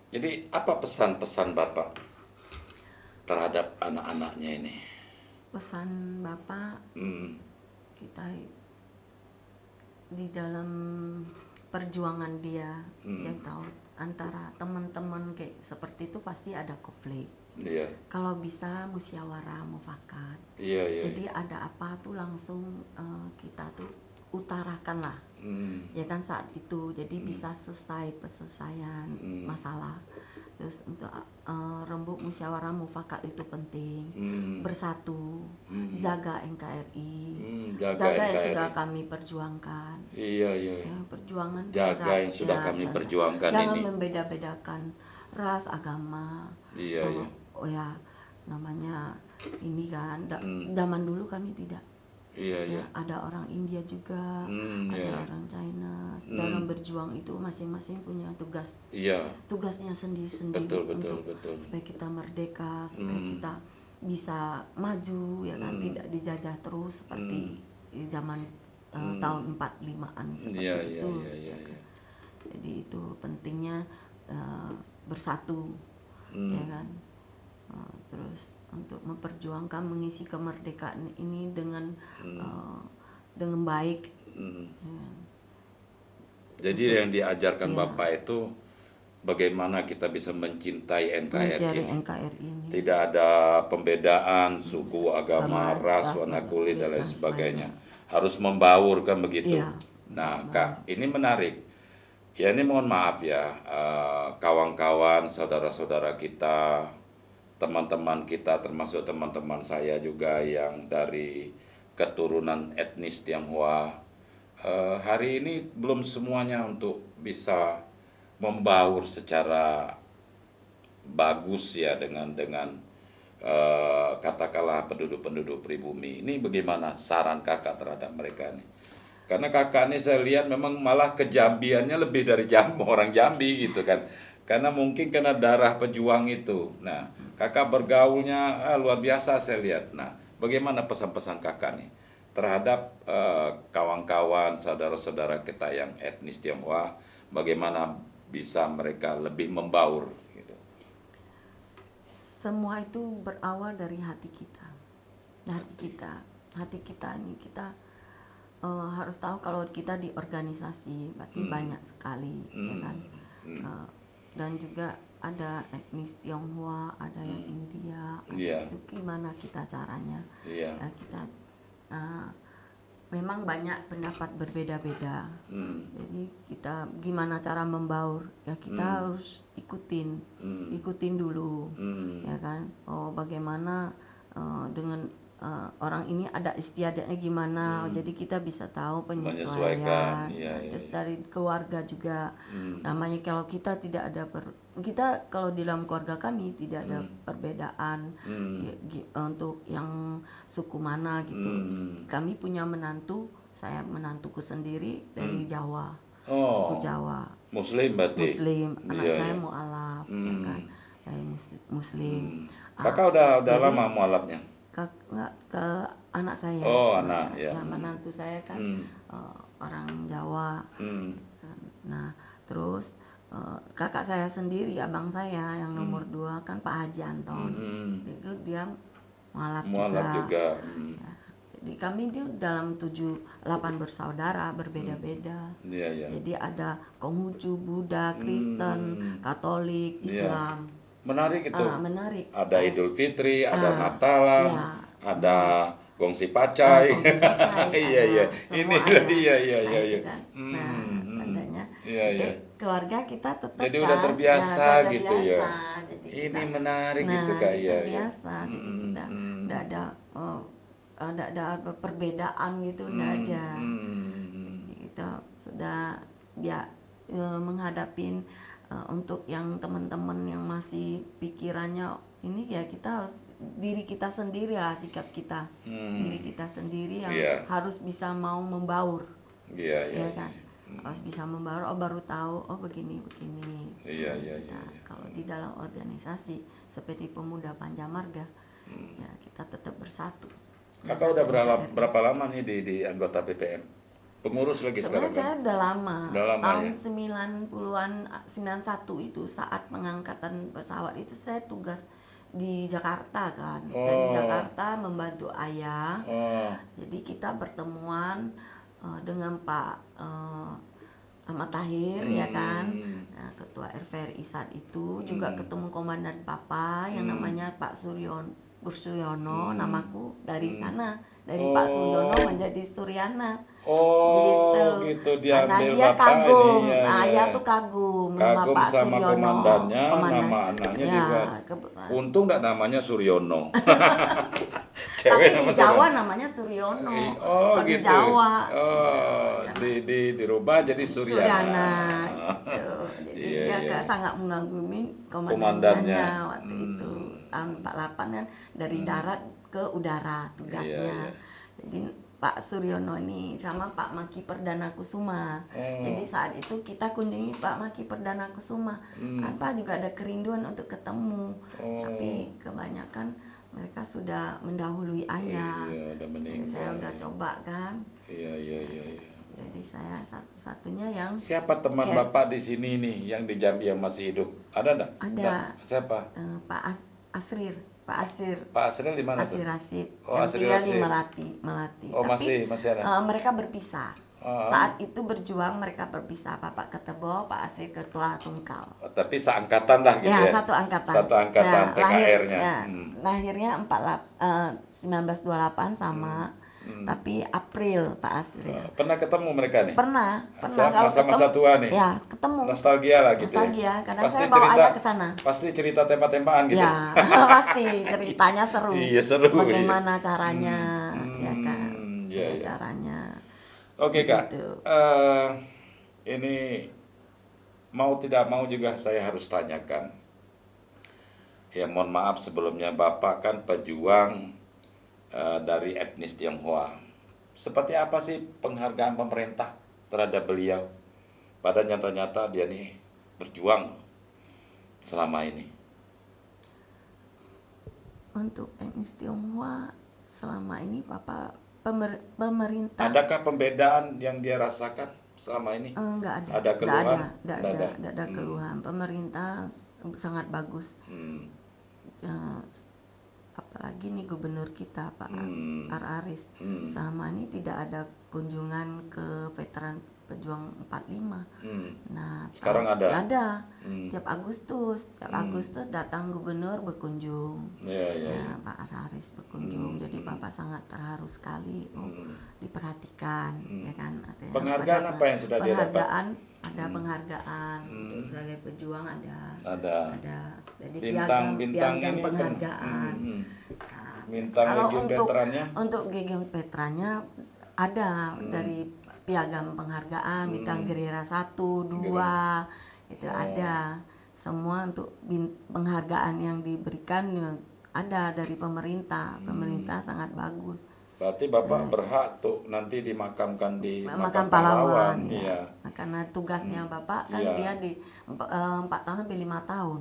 Jadi apa pesan-pesan Bapak terhadap anak-anaknya ini? Pesan Bapak, kita di dalam perjuangan dia tahu antara teman-teman kayak seperti itu pasti ada konflik. Iya. Kalau bisa musyawarah mufakat. Iya, iya. Jadi ada apa tuh langsung kita tuh utarakan lah. Ya kan saat itu jadi bisa selesai penyelesaian masalah. Terus untuk rembuk musyawarah mufakat itu penting. Bersatu, jaga NKRI, jaga yang sudah kami perjuangkan. Iya, iya. Ya, perjuangan Jaga yang sudah kami perjuangkan jangan ini. membeda-bedakan ras, agama. Iya, iya. Oh ya, namanya ini kan zaman dulu kami tidak. Iya, Ya, iya. ada orang India juga, ada iya. orang China. Dalam berjuang itu masing-masing punya tugas. Iya. Tugasnya sendiri-sendiri Betul. supaya kita merdeka, supaya kita bisa maju ya kan, tidak dijajah terus seperti di zaman tahun 45-an seperti Iya, itu. iya. Jadi itu pentingnya bersatu ya kan. Terus untuk memperjuangkan mengisi kemerdekaan ini dengan baik. Ya. Jadi yang diajarkan Bapak itu bagaimana kita bisa mencintai Mencari NKRI. NKRI ini. Tidak ada pembedaan suku, agama, ras, warna kulit dan lain sebagainya. Harus membaur kan begitu. Iya. Nah, Kak, ini menarik. Ya ini mohon maaf ya, kawan-kawan, saudara-saudara kita, teman-teman kita, termasuk teman-teman saya juga yang dari keturunan etnis Tionghoa. Hari ini belum semuanya untuk bisa membaur secara bagus ya dengan katakanlah penduduk-penduduk pribumi. Ini bagaimana saran Kakak terhadap mereka nih? Karena Kakak ini saya lihat memang malah kejambiannya lebih dari orang Jambi gitu kan. Karena mungkin karena darah pejuang itu. Nah, Kakak bergaulnya luar biasa saya lihat. Nah, bagaimana pesan-pesan Kakak nih terhadap kawan-kawan, saudara-saudara kita yang etnis Tionghoa, bagaimana bisa mereka lebih membaur gitu. Semua itu berawal dari hati kita. Hati kita ini kita harus tahu kalau kita di organisasi berarti banyak sekali ya kan. Dan juga ada etnis Tionghoa, ada yang India, itu gimana kita caranya? Kita memang banyak pendapat berbeda-beda. Jadi kita gimana cara membaur? Ya kita harus ikutin dulu, ya kan? Oh bagaimana dengan orang ini ada istiadatnya gimana? Jadi kita bisa tahu penyesuaian. Terus dari keluarga juga. Namanya kalau kita tidak ada kita kalau di dalam keluarga kami tidak ada perbedaan untuk yang suku mana gitu. Kami punya menantu, saya menantuku sendiri dari Jawa, suku Jawa. Muslim berarti. Muslim, anak saya mualaf, ya kan, dari Muslim. Kakak udah lama mualafnya? Ke anak saya. Oh anak ya. Menantu saya kan orang Jawa. Nah terus kakak saya sendiri, abang saya yang nomor 2 kan Pak Haji Anton. Itu dia mualaf juga. Ya. Di kami itu dalam 8 bersaudara berbeda-beda. Iya, iya. Jadi ada Konghucu, Buddha, Kristen, Katolik, Iya. Islam. Menarik itu. Menarik. Ada Idul Fitri, ada Natalan, iya, ada Gongsi Pacai. Gongsi Pacai, Iya, iya. semua Ini ada. iya, iya, Nah, iya, itu iya. kan. Nah, tandanya Iya, itu iya. keluarga kita tetap Jadi kan, udah terbiasa udah gitu ya. biasa. Jadi Ini kita- menarik nah, gitu Kak, iya, iya. terbiasa. Jadi kita nggak ada perbedaan gitu, nggak ada. Kita sudah menghadapin untuk yang teman-teman yang masih pikirannya ini, ya kita harus diri kita sendiri lah, sikap kita diri kita sendiri yang Iya. harus bisa mau membaur, Iya, iya. ya kan, harus bisa membaur. Oh, baru tahu, oh begini. Iya, iya, iya. Nah, kalau di dalam organisasi seperti Pemuda Panjamarga, ya kita tetap bersatu. Kakak udah berapa lama nih di anggota PPM? Pengurus lagi sekarang Sebenarnya saya kan? udah lama. Udah lama, Tahun ya? 90-an, 91 itu saat pengangkatan pesawat itu saya tugas di Jakarta kan. Saya di Oh. Jakarta membantu ayah. Oh, Jadi kita pertemuan dengan Pak Ahmad Tahir, ya kan. Nah, ketua RVRI saat itu juga ketemu komandan Papa yang namanya Pak Suryono, namaku dari sana. Dari Pak Suryono menjadi Suryana. oh gitu, Karena diambil dia Bapak kagum. ini. Ya, Ayah ya. tuh kagum sama Kagum Pak sama Suryono. komandannya, nama anaknya Ya, juga. Untung nggak namanya Suryono. tapi nama di Jawa Suryono. namanya Suryono. Oh Kalau di gitu. Jawa. Oh, dirubah jadi Suryana. Suryana gitu. Jadi Iya, dia iya. sangat mengagumi Komandannya. komandannya waktu itu. Tahun 48 kan dari darat ke udara tugasnya. Iya, iya. Jadi Pak Suryono ini sama Pak Maki Perdana Kusuma. Jadi saat itu kita kunjungi Pak Maki Perdana Kusuma. Tanpa juga ada kerinduan untuk ketemu. Tapi kebanyakan mereka sudah mendahului ayah. Iya, udah meninggal. Saya udah coba kan. Iya, iya, iya. Jadi saya satu-satunya yang Siapa teman Kayak- Bapak di sini nih yang di Jambi yang masih hidup? Ada enggak? Ada. Siapa? Pak Asrir, Pak Asir. Pak Asril di mana tuh? Asir Rasid Oh, yang Asir tinggal di Rasid. Melati. Oh, Tapi masih ada. mereka berpisah. Oh. Saat itu berjuang mereka berpisah. Bapak ke Tebo, Pak Asir ke Tua Tungkal. Tapi seangkatan lah gitu Ya, ya. satu angkatan. Satu angkatan TKR-nya. Lahirnya 1928 sama. Tapi April Pak Asril. Pernah ketemu mereka nih? Pernah kalau Masa-masa ketemu- tua nih? Ya, ketemu. Nostalgia lah gitu Nostalgia. ya? Kadang saya bawa ayah ke sana. Pasti cerita tembak-tembakan gitu? Ya, pasti ceritanya seru. Iya, seru, Bagaimana caranya, ya kan? iya, iya. Caranya. Oke Kak, Gitu. ini mau tidak mau juga saya harus tanyakan. Ya mohon maaf sebelumnya, Bapak kan pejuang dari etnis Tionghoa. Seperti apa sih penghargaan pemerintah terhadap beliau? Pada nyata-nyata dia nih berjuang selama ini. Untuk etnis Tionghoa selama ini Bapak pemerintah Adakah pembedaan yang dia rasakan selama ini? enggak ada. Ada keluhan? Enggak ada keluhan. Pemerintah sangat bagus. Ya, apalagi nih gubernur kita Pak Aris sama ini tidak ada kunjungan ke veteran pejuang 45. Nah, Sekarang ada? Ada. Tiap Agustus datang gubernur berkunjung. Iya. Ya, Pak Aris berkunjung. Jadi Bapak sangat terharu sekali. Diperhatikan, ya kan? Ada Penghargaan apa yang sudah dia dapat? Penghargaan ada penghargaan untuk sebagai pejuang ada. Jadi Bintang piagam ini kan, penghargaan. Nah, bintang kalau Legiun untuk Veterannya? untuk Legiun Veterannya ada dari piagam penghargaan bintang Gerera 1, 2 itu ada. Semua untuk penghargaan yang diberikan ada dari pemerintah. Pemerintah sangat bagus. Berarti Bapak berhak tuh nanti dimakamkan di Makam pahlawan, Iya. Nah, karena tugasnya Bapak kan Iya. dia di 4 tahun sampai 5 tahun.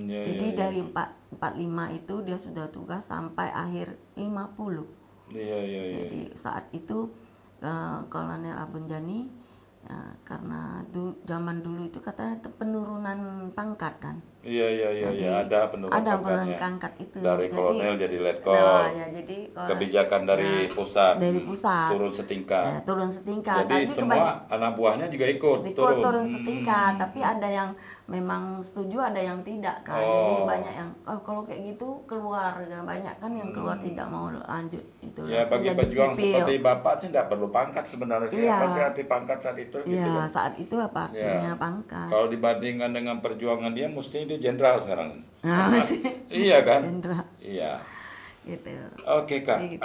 Iya, Jadi iya, dari 45 itu dia sudah tugas sampai akhir 50. Iya. Jadi saat itu Kolonel Abunjani karena zaman dulu itu katanya penurunan pangkat kan. Jadi, ada penurunan ada penurunan pangkatnya. pangkat itu. Dari Jadi, kolonel jadi letkol. nah, ya jadi kalau Kebijakan dari ya, pusat, dari pusat turun setingkat. ya, turun setingkat. Jadi Tapi semua anak buahnya juga ikut turun setingkat. Tapi ada yang memang setuju, ada yang tidak kan. Jadi banyak yang kalau kayak gitu keluar, banyak kan yang keluar tidak mau lanjut itu. Ya langsung bagi jadi pejuang sipil. seperti bapak sih tidak perlu pangkat sebenarnya. Iya. Apa sih arti pangkat saat itu? Gitu Iya, kan. saat itu apa artinya Ya. pangkat? Kalau dibandingkan dengan perjuangan dia, mestinya dia jenderal sekarang. Nah, masih Iya kan? jenderal Iya. gitu. Oke Kak, Kayak gitu.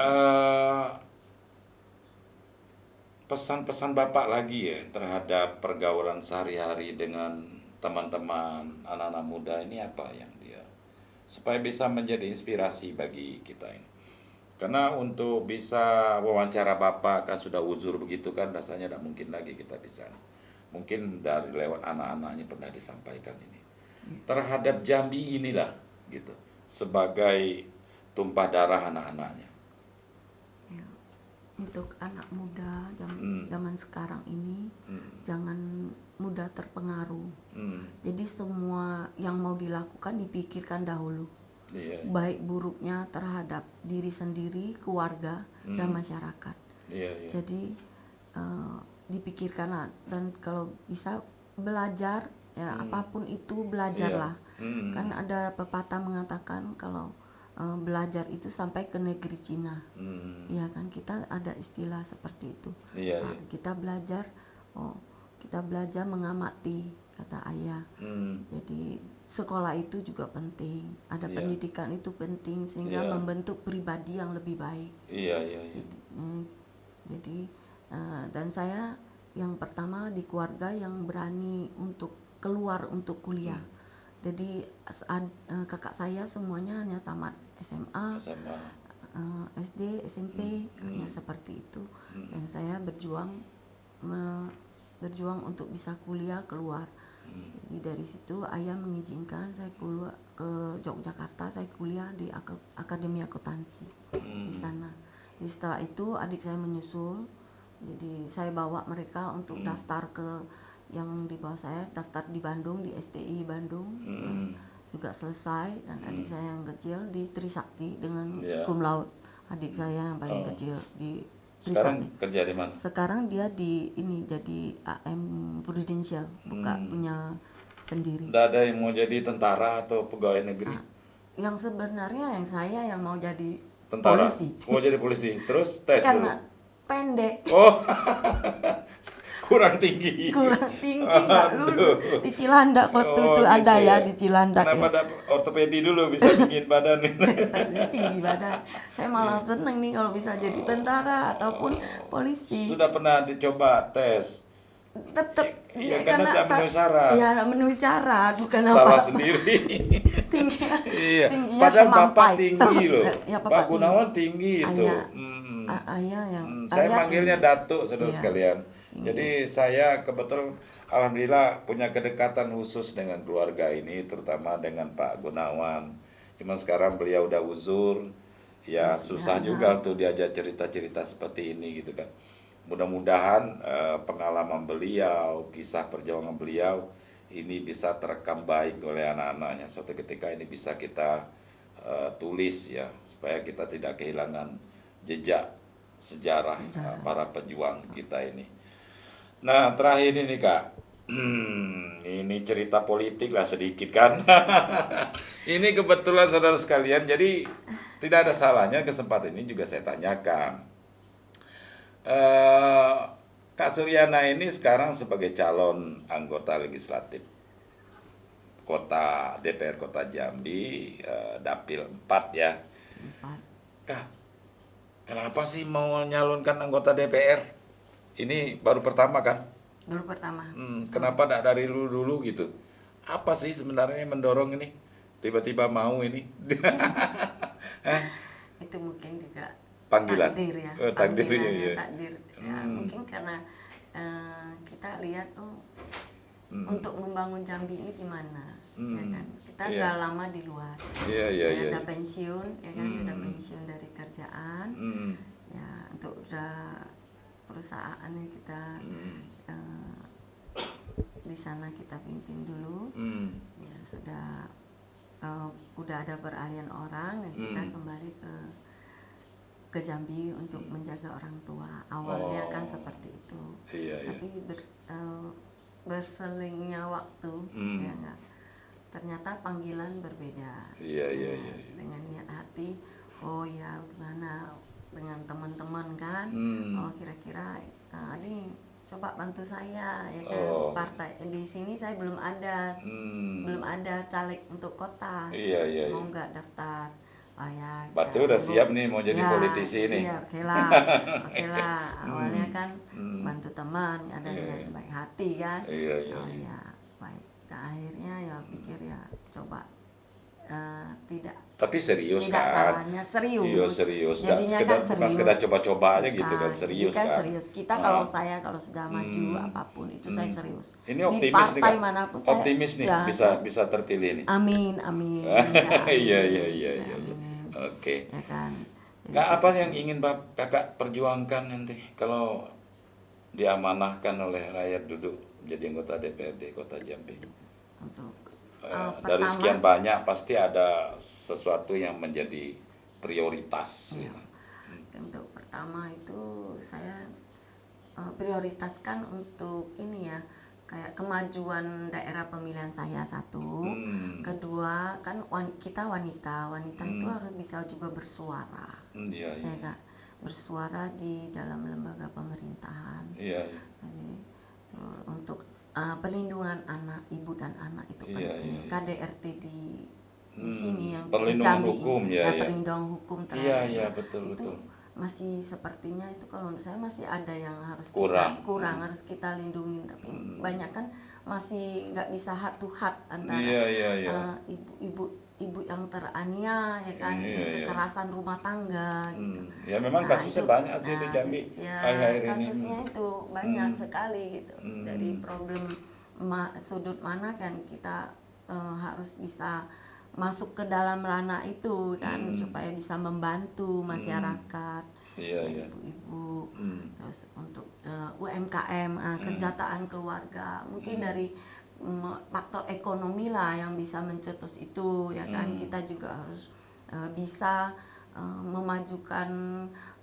Pesan-pesan Bapak lagi ya terhadap pergaulan sehari-hari dengan teman-teman anak-anak muda ini apa yang dia supaya bisa menjadi inspirasi bagi kita ini. Karena untuk bisa wawancara Bapak kan sudah uzur begitu kan rasanya tidak mungkin lagi kita bisa. Mungkin dari lewat anak-anaknya pernah disampaikan ini. Terhadap Jambi inilah gitu sebagai tumpah darah anak-anaknya. Ya. Untuk anak muda zaman sekarang ini jangan mudah terpengaruh. Jadi semua yang mau dilakukan dipikirkan dahulu. Iya. Baik buruknya terhadap diri sendiri, keluarga, dan masyarakat. Iya. Jadi dipikirkan dan kalau bisa belajar ya apapun itu belajarlah. Kan ada pepatah mengatakan kalau belajar itu sampai ke negeri Cina. Ya kan kita ada istilah seperti itu. Iya. Kita belajar mengamati kata ayah. Jadi sekolah itu juga penting. Ada pendidikan itu penting sehingga membentuk pribadi yang lebih baik. Iya. Jadi dan saya yang pertama di keluarga yang berani untuk keluar untuk kuliah. Jadi kakak saya semuanya hanya tamat SMA, SD, SMP, hanya seperti itu. Dan saya berjuang untuk bisa kuliah keluar. Jadi dari situ ayah mengizinkan saya keluar ke Yogyakarta, saya kuliah di Akademi Akuntansi di sana. Jadi setelah itu adik saya menyusul. Jadi saya bawa mereka untuk daftar ke yang di bawah saya, daftar di Bandung di STI Bandung. Juga selesai dan adik saya yang kecil di Trisakti dengan cum laude. Adik saya yang paling kecil di Sekarang Trisakti. kerja di mana? Sekarang dia di ini jadi AM Prudential, buka punya sendiri. Tidak ada yang mau jadi tentara atau pegawai negeri? Yang sebenarnya saya yang mau jadi Tentara. polisi. Mau jadi polisi. Terus tes Karena dulu. pendek, Oh. Kurang tinggi. nggak lulus di Cilandak waktu itu gitu ada ya di Cilandak. Kenapa ada ortopedi dulu bisa bikin badan ini? Dia tinggi badan. Saya malah seneng nih kalau bisa jadi tentara ataupun polisi. Sudah pernah dicoba tes? Tetap Ya, karena tak memenuhi syarat. Ya, tak memenuhi syarat, bukan Salah apa-apa. sendiri. Tingginya, Iya. tingginya Padahal semampai. Bapak tinggi loh. Ya, Pak Bapak Gunawan tinggi itu. Ayah, ayah yang Saya ayah manggilnya tinggi. Datuk, saudara Iya. sekalian. Jadi saya kebetulan alhamdulillah punya kedekatan khusus dengan keluarga ini, terutama dengan Pak Gunawan. Cuma sekarang beliau udah uzur, ya susah juga untuk diajak cerita-cerita seperti ini gitu kan. Mudah-mudahan pengalaman beliau, kisah perjuangan beliau ini bisa terekam baik oleh anak-anaknya. Suatu ketika ini bisa kita tulis ya, supaya kita tidak kehilangan jejak sejarah para pejuang kita ini. Nah, terakhir ini Kak, ini cerita politik lah sedikit kan. Ini kebetulan saudara sekalian, jadi tidak ada salahnya kesempatan ini juga saya tanyakan. Kak Suryana ini sekarang sebagai calon anggota legislatif Kota DPR Kota Jambi, Dapil 4 ya. Kak, kenapa sih mau nyalonkan anggota DPR? Ini baru pertama kan? Baru pertama. Kenapa tidak dari dulu gitu? Apa sih sebenarnya yang mendorong ini? Tiba-tiba mau ini? Itu mungkin juga Panggilan. takdir ya. Takdir Panggilan ya. Takdir. Ya, mungkin karena kita lihat untuk membangun Jambi ini gimana, ya kan? Kita udah lama di luar. Iya. Ada pensiun, ya kan? Ada pensiun dari kerjaan. Ya, untuk udah perusahaan yang kita di sana kita pimpin dulu. Ya sudah udah ada peralihan orang dan kita kembali ke Jambi untuk menjaga orang tua. Awalnya kan seperti itu. Iya, Tapi berselingnya waktu ya enggak. Ternyata panggilan berbeda. Iya. Dengan niat hati, oh ya gimana dengan teman-teman kan. Oh kira-kira ini coba bantu saya ya kan. Partai di sini saya belum ada caleg untuk kota. Iya. Mau nggak daftar? Oh ya. Berarti udah siap nih mau jadi politisi nih. Iya, oke lah. Awalnya kan bantu teman, ada dengan baik hati kan. Iya. Oh ya, baik. Dan akhirnya ya pikir ya coba tidak. Tapi serius tidak kan? Salahnya serius. Iya serius. Jadinya Bukan serius. sekedar coba-coba aja gitu kan, serius kan. kan. Serius. Kita kalau sudah maju apapun itu saya serius. Ini Di optimis nih partai kan? manapun Optimis nih ya, bisa terpilih nih. Amin. Iya. Amin. Oke. Ya kan. Kak, apa yang ingin kakak perjuangkan nanti kalau diamanahkan oleh rakyat duduk jadi anggota DPRD Kota Jambi? Untuk Dari pertama, sekian banyak pasti ada sesuatu yang menjadi prioritas. ya, gitu. untuk pertama itu saya prioritaskan untuk ini ya, kayak kemajuan daerah pemilihan saya satu. Kedua kan kita wanita itu harus bisa juga bersuara. Iya. Ya Kak, bersuara di dalam lembaga pemerintahan. Iya. Jadi, terus untuk perlindungan anak, ibu dan anak itu Iya, penting. iya. KDRT di sini yang Perlindungan Jambi, hukum, ya. perlindungan hukum Iya, terhadap betul. masih sepertinya itu kalau menurut saya masih ada yang harus Kurang. harus kita lindungi, tapi banyak kan masih nggak bisa heart to heart antara Iya. ibu yang teraniaya ya kan, kekerasan rumah tangga gitu. Ya memang kasusnya banyak sih di Jambi akhir-akhir ini. Kasusnya itu banyak sekali gitu. Dari problem sudut mana kan kita harus bisa masuk ke dalam ranah itu kan, supaya bisa membantu masyarakat. Iya. Ibu-ibu, terus untuk UMKM, kesejahteraan keluarga, mungkin dari faktor ekonomi lah yang bisa mencetus itu ya kan. Kita juga harus bisa memajukan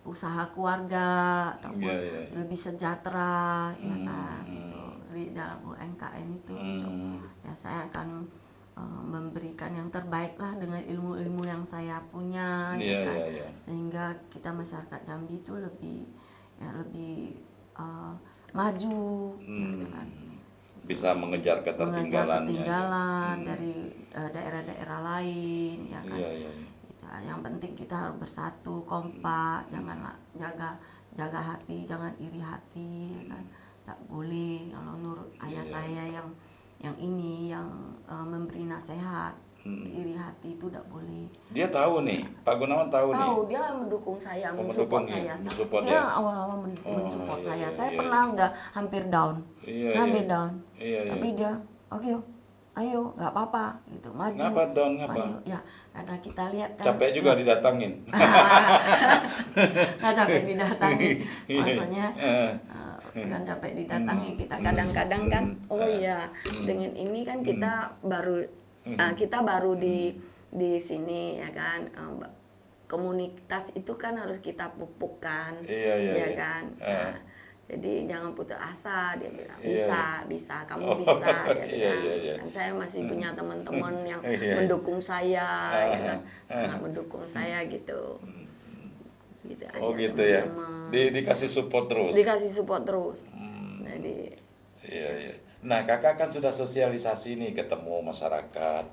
usaha keluarga ataupun lebih sejahtera ya kan, itu di dalam UMKM itu. Ya saya akan memberikan yang terbaik lah dengan ilmu-ilmu yang saya punya ya kan. Sehingga kita masyarakat Jambi itu lebih maju ya kan. Bisa mengejar ketertinggalan dari daerah-daerah lain ya kan. Iya. Gitu. Yang penting kita harus bersatu, kompak, janganlah jaga hati, jangan iri hati ya kan. Tak boleh kalau menurut ayah saya yang memberi nasihat, iri hati itu tidak boleh. Dia tahu nih, Pak Gunawan tahu nih. Dia mendukung saya, mensupport dia awal-awal mensupport saya. Saya pernah hampir down, down. Tapi dia, oke, ayo, nggak apa-apa, gitu, maju. Ngapa down, ngapa? Maju. Ya, karena kita lihat kan. Capek juga didatangin. Nggak capek didatangin, maksudnya. Kan capek didatangi kita kadang-kadang kan, oh iya dengan ini kan kita baru di sini ya kan, komunitas itu kan harus kita pupukkan ya kan. Nah, jadi jangan putus asa, dia bilang bisa kamu bisa dia bilang. Kan saya masih punya teman-teman yang mendukung saya ya kan, mendukung saya gitu aja, gitu ya. Dikasih support terus. Jadi iya. Nah, kakak kan sudah sosialisasi nih, ketemu masyarakat.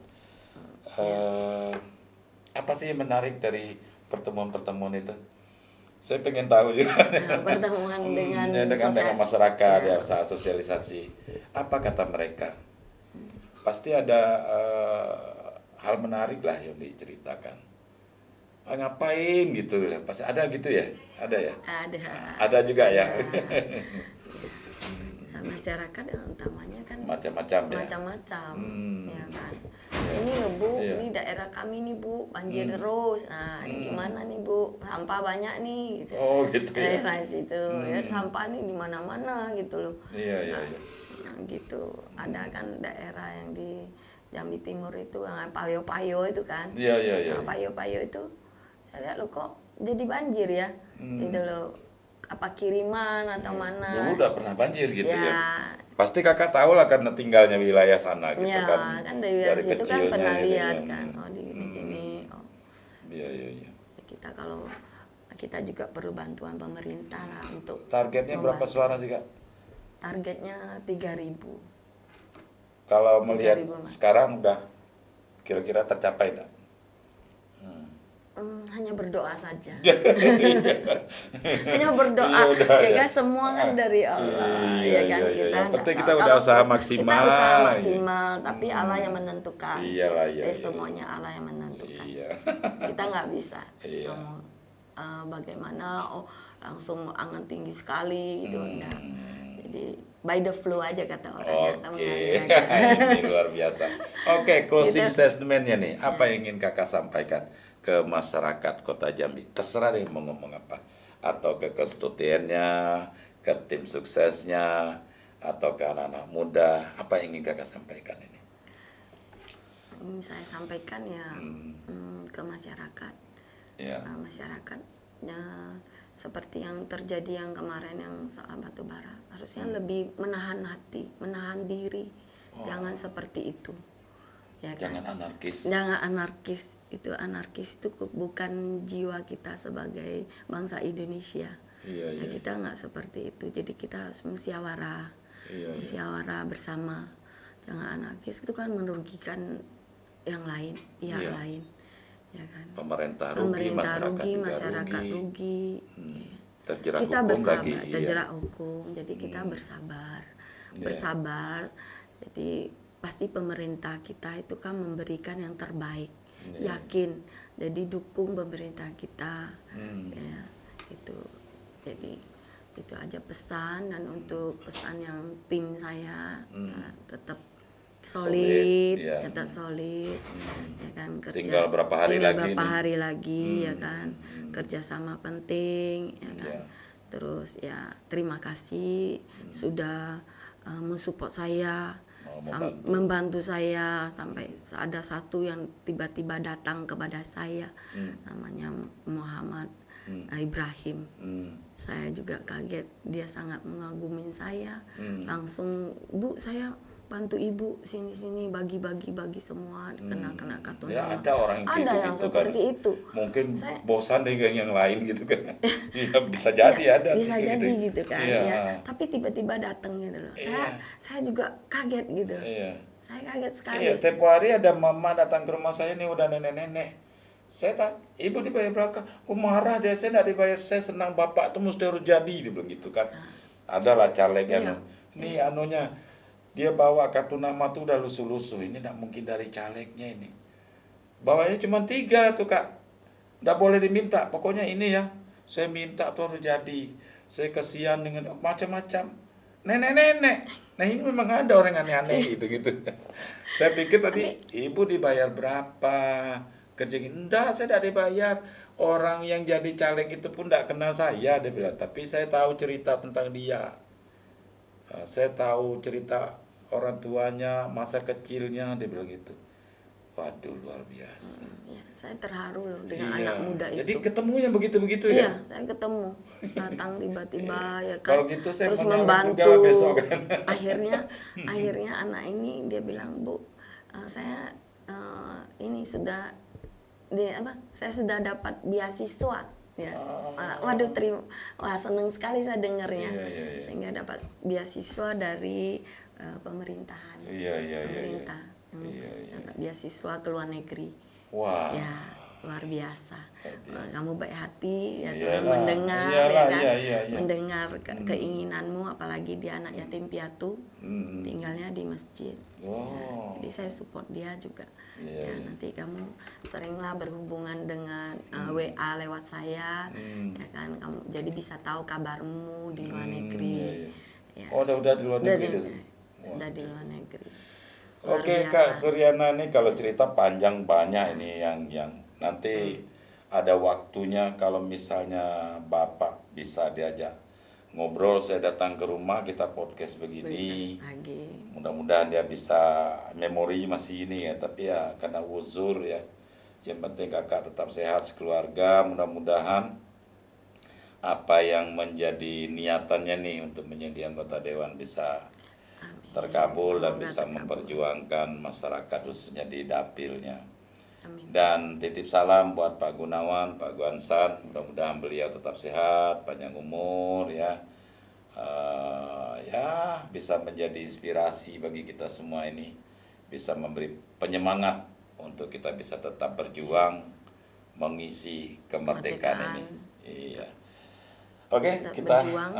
Apa sih yang menarik dari pertemuan-pertemuan itu? Saya pengen tahu juga. Pertemuan dengan masyarakat ya, saat sosialisasi. Apa kata mereka? Pasti ada hal menarik lah yang diceritakan. Ngapain gitu, pasti ada gitu ya, ada ya. Ada juga ya. Masyarakat utamanya kan macam-macam ya kan. Ini Bu, ini daerah kami nih Bu, banjir terus. Nah, ini gimana nih Bu? Sampah banyak nih gitu. Oh, gitu ya. Daerah situ ya, sampah nih di mana-mana gitu loh. Iya. Nah, gitu. Ada kan daerah yang di Jambi Timur itu yang payo-payo itu kan. Iya. Nah, payo-payo itu saya lihat loh kok jadi banjir ya. Itu loh apa kiriman atau mana. Dulu udah pernah banjir gitu ya. Ya. Pasti kakak tahu lah karena tinggalnya wilayah sana gitu Ya, kan. dari situ kan kecilnya pernah gitu lihat ya. kan. Oh di gini. Oh. Iya. Ya, kita juga perlu bantuan pemerintah lah untuk Targetnya berapa membantu. suara sih kak? Targetnya 3.000. Kalau melihat 3.000, Mas. sekarang udah kira-kira tercapai enggak? Hanya berdoa saja. Iya. Hanya berdoa. Iya, udah, Ya ya. kan semua kan dari Allah. Iya, Ya kan iya. kita Yang penting nggak kita tahu. udah Kalau usaha maksimal. Kita usaha maksimal, tapi Allah yang menentukan. Iyalah, iya. Semuanya Allah yang menentukan. Iya. Kita nggak bisa Iya. ngomong bagaimana langsung angan tinggi sekali gitu. Nah, jadi by the flow aja kata orang. Oke, ini luar biasa. Oke, closing Gitu. statementnya nih, apa yang ingin kakak sampaikan ke masyarakat Kota Jambi? Terserah deh mau ngomong apa, atau ke konstituennya, ke tim suksesnya, atau ke anak-anak muda, apa yang ingin kakak sampaikan ini? Ini saya sampaikan ya ke masyarakat. Ya, Masyarakatnya seperti yang terjadi yang kemarin yang soal batu bara harusnya lebih menahan hati, menahan diri, jangan seperti itu, ya kan? Jangan anarkis. Anarkis itu bukan jiwa kita sebagai bangsa Indonesia. Iya. Kita nggak seperti itu, jadi kita harus musyawarah, musyawarah bersama. Jangan anarkis, itu kan merugikan yang lain, pihak lain. Ya kan? Pemerintah rugi, masyarakat rugi. Terjerat Kita hukum bersabar, lagi. terjerat hukum. Jadi kita bersabar. Jadi pasti pemerintah kita itu kan memberikan yang terbaik. Yakin. Jadi dukung pemerintah kita. Ya, itu. Jadi itu aja pesan, dan untuk pesan yang tim saya tetap solid, tetap solid, ya kan, kerja Tinggal berapa hari lagi ya kan, kerjasama penting, ya kan, terus ya terima kasih sudah mensupport saya, membantu saya sampai ada satu yang tiba-tiba datang kepada saya, namanya Muhammad Ibrahim. Saya juga kaget, dia sangat mengagumin saya, langsung, Bu, saya bantu ibu sini bagi semua, kena kartu Ya, nama. ada orang yang gitu seperti kan. itu. Mungkin bosan dengan yang lain gitu kan. Ya, bisa jadi ada. Bisa jadi gitu kan. Iya. Ya. Tapi tiba-tiba datang gitu loh. Saya juga kaget gitu. Iya. Saya kaget sekali. Iya, tempo hari ada mama datang ke rumah saya nih, udah nenek-nenek. Saya tanya, ibu dibayar berapa? Aku marah dia, saya nggak dibayar, saya senang bapak tuh mesti harus jadi, dia bilang gitu kan. Adalah caleg yang, ini anunya, dia bawa kartu nama tuh udah lusuh-lusuh, ini nggak mungkin dari calegnya ini. Bawanya cuma 3 tuh kak, nggak boleh diminta, pokoknya ini ya, saya minta tuh harus jadi. Saya kesian dengan macam-macam, nenek-nenek. Nah ini memang ada orang aneh-aneh gitu. Saya pikir tadi, ibu dibayar berapa? Kerja gini, enggak, saya tidak dibayar. Orang yang jadi caleg itu pun tidak kenal saya, dia bilang. Tapi saya tahu cerita tentang dia. Saya tahu cerita orang tuanya, masa kecilnya, dia bilang gitu. Waduh, luar biasa. Ya, saya terharu loh dengan anak muda itu. Jadi ketemunya begitu-begitu ya? Iya, saya ketemu. Datang tiba-tiba ya kan. Kalau gitu saya terus menyalak membantu. juga lah besok kan. Akhirnya anak ini dia bilang, Bu, saya ini sudah saya sudah dapat beasiswa ya. Waduh, seneng sekali saya dengarnya. Iya. Sehingga dapat beasiswa dari pemerintahan. Pemerintah yang dapat beasiswa ke luar negeri. Wah. Ya, luar biasa. Kamu baik hati ya, Iyalah, mendengar iyalah, ya kan. iya. Mendengar keinginanmu, apalagi dia anak yatim piatu, tinggalnya di masjid. Oh. Jadi saya support dia juga. Iya. Nanti kamu seringlah berhubungan dengan WA lewat saya, ya kan. Kamu jadi bisa tahu kabarmu di luar negeri. Iya. Ya. Oh, udah di luar negeri. Sudah di luar negeri. Oke, Kak Suryana nih kalau cerita panjang banyak ini yang nanti ada waktunya kalau misalnya Bapak bisa diajak ngobrol, saya datang ke rumah, kita podcast begini. Bebas lagi. Mudah-mudahan dia bisa, memori masih ini ya, tapi ya karena uzur ya. Yang penting kakak tetap sehat sekeluarga, mudah-mudahan apa yang menjadi niatannya nih untuk menjadi anggota dewan bisa Amin. terkabul dan Semoga bisa terkabul. memperjuangkan masyarakat khususnya di dapilnya. Amin. Dan titip salam buat Pak Gunawan, Pak Guansan, mudah-mudahan beliau tetap sehat, panjang umur ya. Ya bisa menjadi inspirasi bagi kita semua ini, bisa memberi penyemangat untuk kita bisa tetap berjuang mengisi kemerdekaan ini. Iya. Oke, Tetap kita berjuang,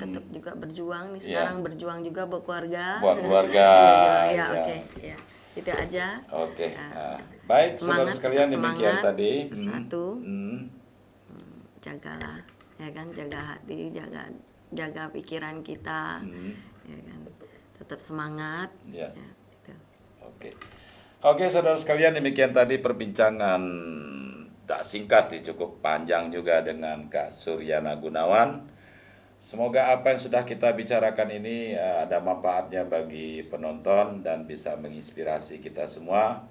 tetap juga berjuang nih. Iya. Sekarang berjuang juga buat keluarga. Buat keluarga, Ya, iya. oke. Ya. Itu aja. Oke. Ya. Baik, saudara Semangat, sekalian, tetap demikian semangat, tadi. bersatu. Hmm. Jagalah, ya kan, jaga hati, jaga pikiran kita, Hmm. ya kan. Tetap semangat. Ya. Ya, gitu. Oke. Oke, saudara sekalian, demikian tadi perbincangan tak singkat, cukup panjang juga dengan Kak Suryana Gunawan. Semoga apa yang sudah kita bicarakan ini ada manfaatnya bagi penonton dan bisa menginspirasi kita semua.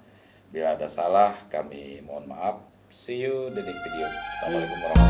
Bila ada salah, kami mohon maaf. See you di next video. Assalamualaikum warahmatullahi wabarakatuh.